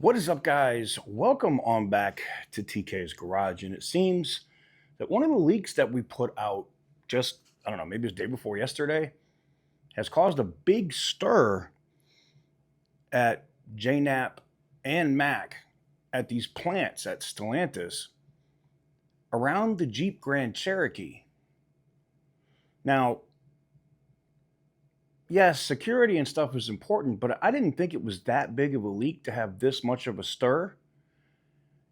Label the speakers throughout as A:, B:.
A: What is up, guys? Welcome on back to TK's Garage. And it seems that one of the leaks that we put out just, I don't know, maybe it was the day before yesterday, has caused a big stir at JNAP and Mac at these plants at Stellantis around the Jeep Grand Cherokee. Now, yes, security and stuff is important, but I didn't think it was that big of a leak to have this much of a stir.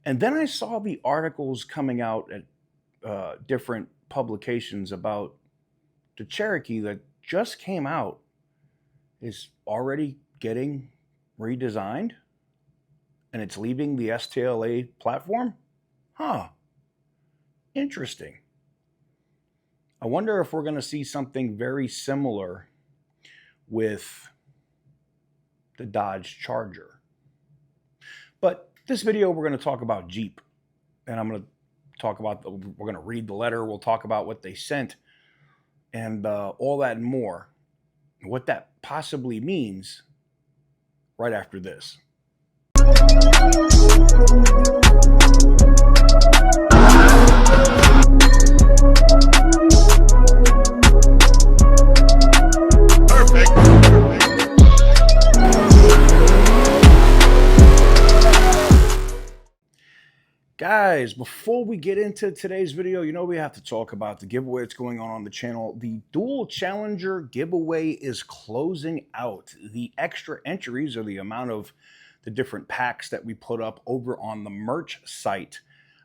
A: And then I saw the articles coming out at different publications about the Cherokee that just came out is already getting redesigned and it's leaving the STLA platform. Huh. Interesting. I wonder if we're going to see something very similar with the Dodge Charger. But this video, we're going to talk about Jeep. And I'm going to talk about, we're going to read the letter. We'll talk about what they sent and all that and more. What that possibly means right after this. Guys, before we get into today's video, you know we have to talk about the giveaway that's going on the channel. The Dual Challenger giveaway is closing out. The extra entries, or the amount of the different packs that we put up over on the merch site,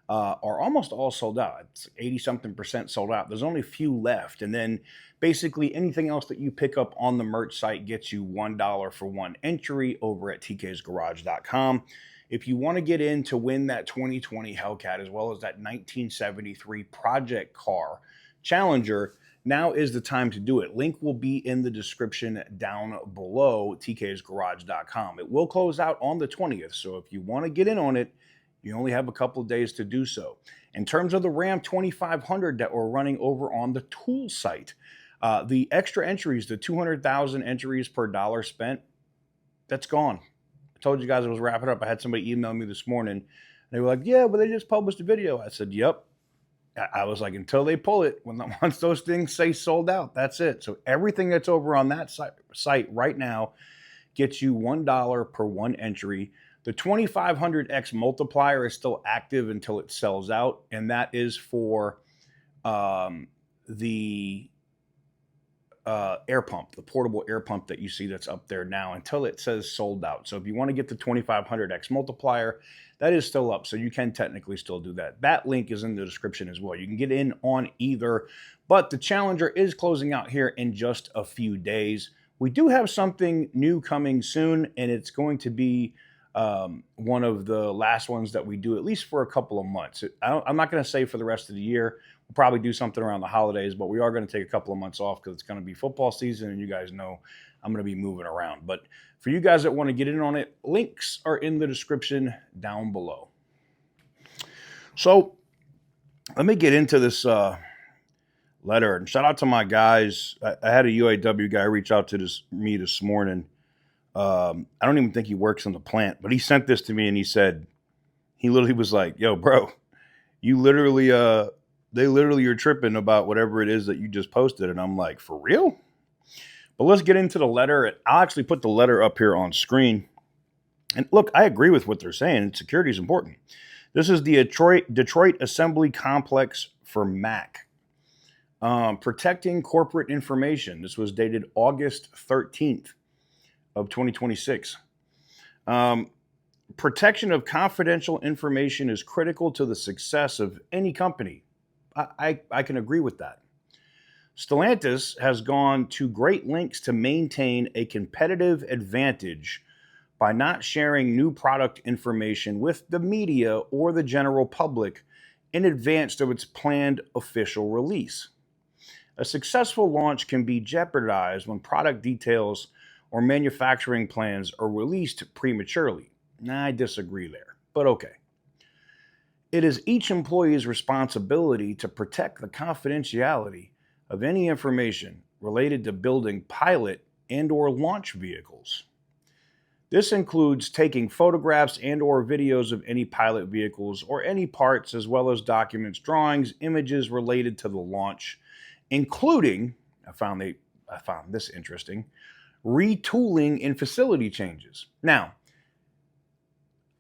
A: are almost all sold out. It's 80-something% sold out. There's only a few left. And then basically anything else that you pick up on the merch site gets you $1 for one entry over at tksgarage.com. If you want to get in to win that 2020 Hellcat as well as that 1973 project car Challenger, now is the time to do it. Link will be in the description down below, tksgarage.com. It will close out on the 20th, so if you want to get in on it, you only have a couple of days to do so. In terms of the Ram 2500 that we're running over on the tool site, the extra entries, the 200,000 entries per dollar spent, that's gone. Told you guys I was wrapping up. I had somebody email me this morning. They were like, yeah, but they just published a video. I said, yep. I was like, until they pull it, once those things say sold out, that's it. So everything that's over on that site right now gets you $1 per one entry. The 2500X multiplier is still active until it sells out, and that is for the air pump, the portable air pump that you see that's up there now until it says sold out. So if you want to get the 2500X multiplier, that is still up. So you can technically still do that. That link is in the description as well. You can get in on either, but the Challenger is closing out here in just a few days. We do have something new coming soon, and it's going to be one of the last ones that we do, at least for a couple of months. I'm not going to say for the rest of the year. We'll probably do something around the holidays, but we are going to take a couple of months off because it's going to be football season, and you guys know I'm going to be moving around. But for you guys that want to get in on it, links are in the description down below. So let me get into this letter, and shout out to my guys. I had a UAW guy reach out to me this morning. I don't even think he works in the plant, but he sent this to me and he said, he literally was like, yo, bro, you literally, they literally are tripping about whatever it is that you just posted. And I'm like, for real? But let's get into the letter. I'll actually put the letter up here on screen. And look, I agree with what they're saying. Security is important. This is the Detroit Assembly Complex for Mac. Protecting corporate information. This was dated August 13th. Of 2026. Protection of confidential information is critical to the success of any company. I can agree with that. Stellantis has gone to great lengths to maintain a competitive advantage by not sharing new product information with the media or the general public in advance of its planned official release. A successful launch can be jeopardized when product details or manufacturing plans are released prematurely. I disagree there, but okay. It is each employee's responsibility to protect the confidentiality of any information related to building pilot and/or launch vehicles. This includes taking photographs and or videos of any pilot vehicles or any parts, as well as documents, drawings, images related to the launch, including, I found this interesting, retooling and facility changes. Now,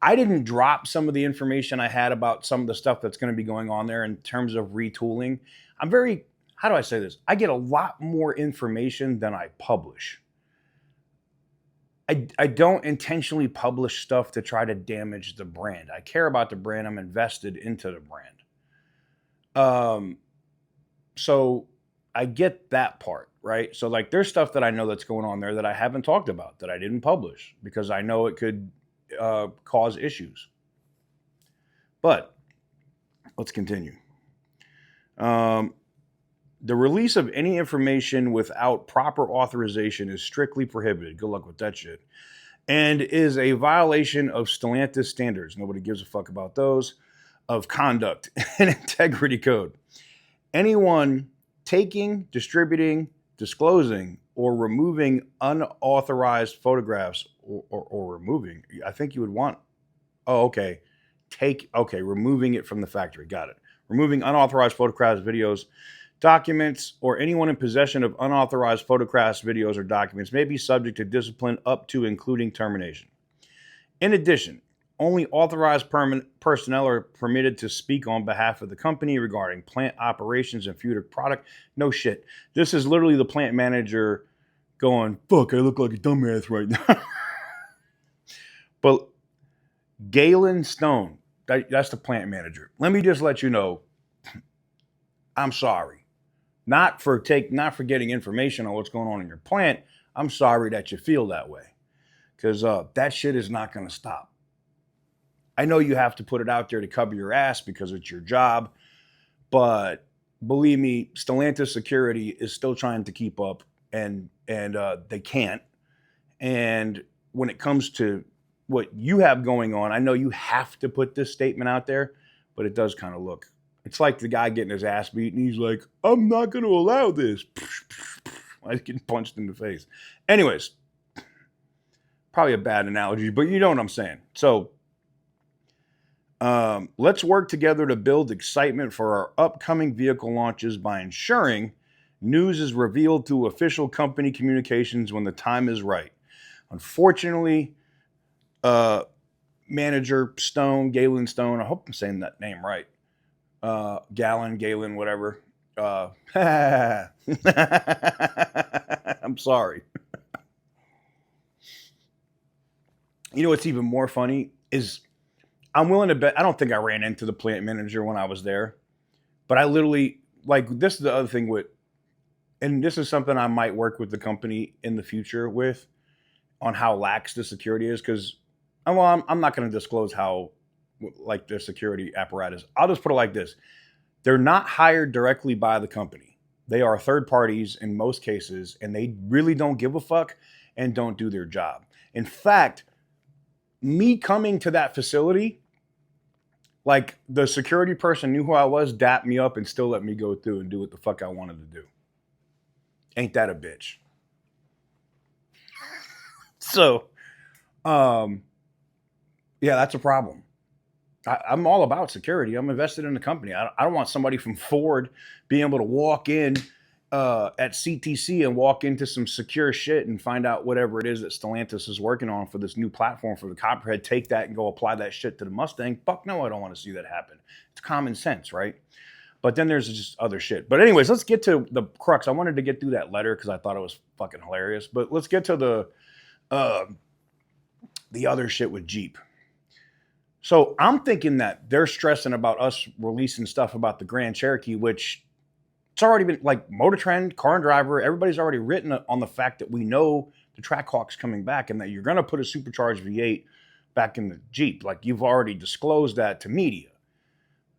A: I didn't drop some of the information I had about some of the stuff that's going to be going on there in terms of retooling. I'm very, how do I say this? I get a lot more information than I publish. I don't intentionally publish stuff to try to damage the brand. I care about the brand. I'm invested into the brand. So I get that part, right? So like there's stuff that I know that's going on there that I haven't talked about, that I didn't publish because I know it could cause issues. But let's continue. The release of any information without proper authorization is strictly prohibited. Good luck with that shit. And is a violation of Stellantis standards. Nobody gives a fuck about those. Of conduct and integrity code. Anyone taking, distributing, disclosing, or removing unauthorized photographs or removing, I think you would want, removing it from the factory. Got it. Removing unauthorized photographs, videos, documents, or anyone in possession of unauthorized photographs, videos, or documents may be subject to discipline up to including termination. In addition, only authorized personnel are permitted to speak on behalf of the company regarding plant operations and future product. No shit. This is literally the plant manager going, fuck, I look like a dumbass right now. But Galen Stone, that's the plant manager. Let me just let you know, I'm sorry. Not for getting information on what's going on in your plant. I'm sorry that you feel that way. Because that shit is not going to stop. I know you have to put it out there to cover your ass because it's your job. But believe me, Stellantis security is still trying to keep up. And they can't. And when it comes to what you have going on, I know you have to put this statement out there. But it does kind of look. It's like the guy getting his ass beat and he's like, I'm not going to allow this. Like getting punched in the face. Anyways, probably a bad analogy, but you know what I'm saying. So let's work together to build excitement for our upcoming vehicle launches by ensuring news is revealed through official company communications when the time is right. Unfortunately, manager Stone, Galen Stone, I hope I'm saying that name right. Galen, whatever. I'm sorry. You know what's even more funny is I'm willing to bet, I don't think I ran into the plant manager when I was there, but I literally, like, this is the other thing with, and this is something I might work with the company in the future with, on how lax the security is, because, well, I'm not going to disclose how, like, their security apparatus. I'll just put it like this. They're not hired directly by the company. They are third parties in most cases, and they really don't give a fuck and don't do their job. In fact, me coming to that facility, like, the security person knew who I was, dapped me up, and still let me go through and do what the fuck I wanted to do. Ain't that a bitch? So, yeah, that's a problem. I'm all about security. I'm invested in the company. I don't want somebody from Ford being able to walk in at CTC and walk into some secure shit and find out whatever it is that Stellantis is working on for this new platform for the Copperhead, take that and go apply that shit to the Mustang. Fuck no, I don't want to see that happen. It's common sense, right? But then there's just other shit. But anyways, let's get to the crux. I wanted to get through that letter because I thought it was fucking hilarious. But let's get to the other shit with Jeep. So I'm thinking that they're stressing about us releasing stuff about the Grand Cherokee, which it's already been, like, Motor Trend, Car and Driver, everybody's already written on the fact that we know the Trackhawk's coming back and that you're going to put a supercharged V8 back in the Jeep. Like, you've already disclosed that to media.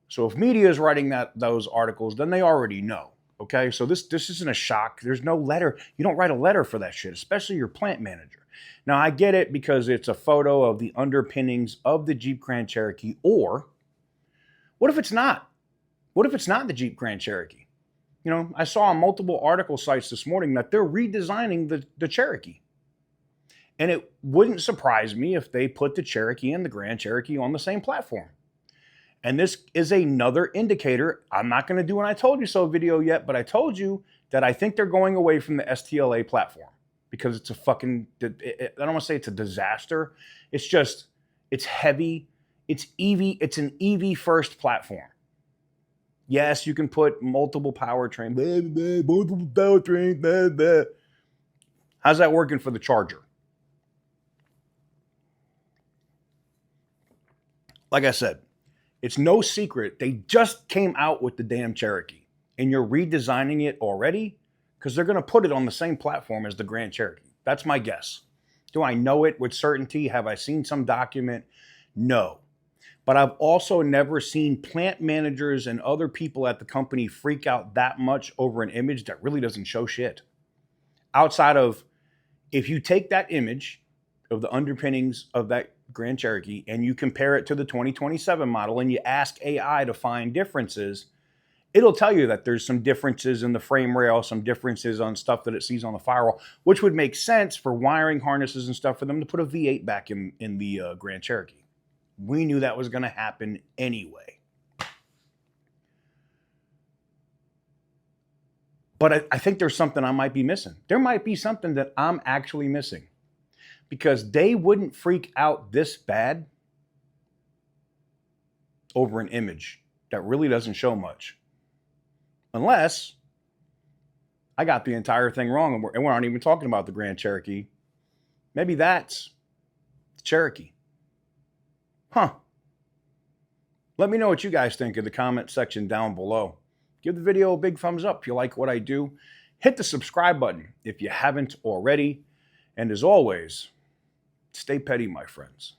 A: So if media is writing those articles, then they already know. Okay, so this isn't a shock. There's no letter. You don't write a letter for that shit, especially your plant manager. Now, I get it because it's a photo of the underpinnings of the Jeep Grand Cherokee. Or what if it's not? What if it's not the Jeep Grand Cherokee? You know, I saw on multiple article sites this morning that they're redesigning the Cherokee. And it wouldn't surprise me if they put the Cherokee and the Grand Cherokee on the same platform. And this is another indicator. I'm not going to do an I told you so video yet, but I told you that I think they're going away from the STLA platform because it's a fucking, I don't want to say it's a disaster. It's just, it's heavy. It's EV. It's an EV first platform. Yes, you can put multiple powertrain. Multiple powertrain. How's that working for the Charger? Like I said, it's no secret. They just came out with the damn Cherokee, and you're redesigning it already because they're going to put it on the same platform as the Grand Cherokee. That's my guess. Do I know it with certainty? Have I seen some document? No. But I've also never seen plant managers and other people at the company freak out that much over an image that really doesn't show shit. Outside of, if you take that image of the underpinnings of that Grand Cherokee and you compare it to the 2027 model and you ask AI to find differences, it'll tell you that there's some differences in the frame rail, some differences on stuff that it sees on the firewall, which would make sense for wiring harnesses and stuff for them to put a V8 back in the Grand Cherokee. We knew that was going to happen anyway. But I think there's something I might be missing. There might be something that I'm actually missing. Because they wouldn't freak out this bad over an image that really doesn't show much. Unless I got the entire thing wrong and we're not even talking about the Grand Cherokee. Maybe that's the Cherokee. Huh. Let me know what you guys think in the comment section down below. Give the video a big thumbs up if you like what I do. Hit the subscribe button if you haven't already. And as always, stay petty, my friends.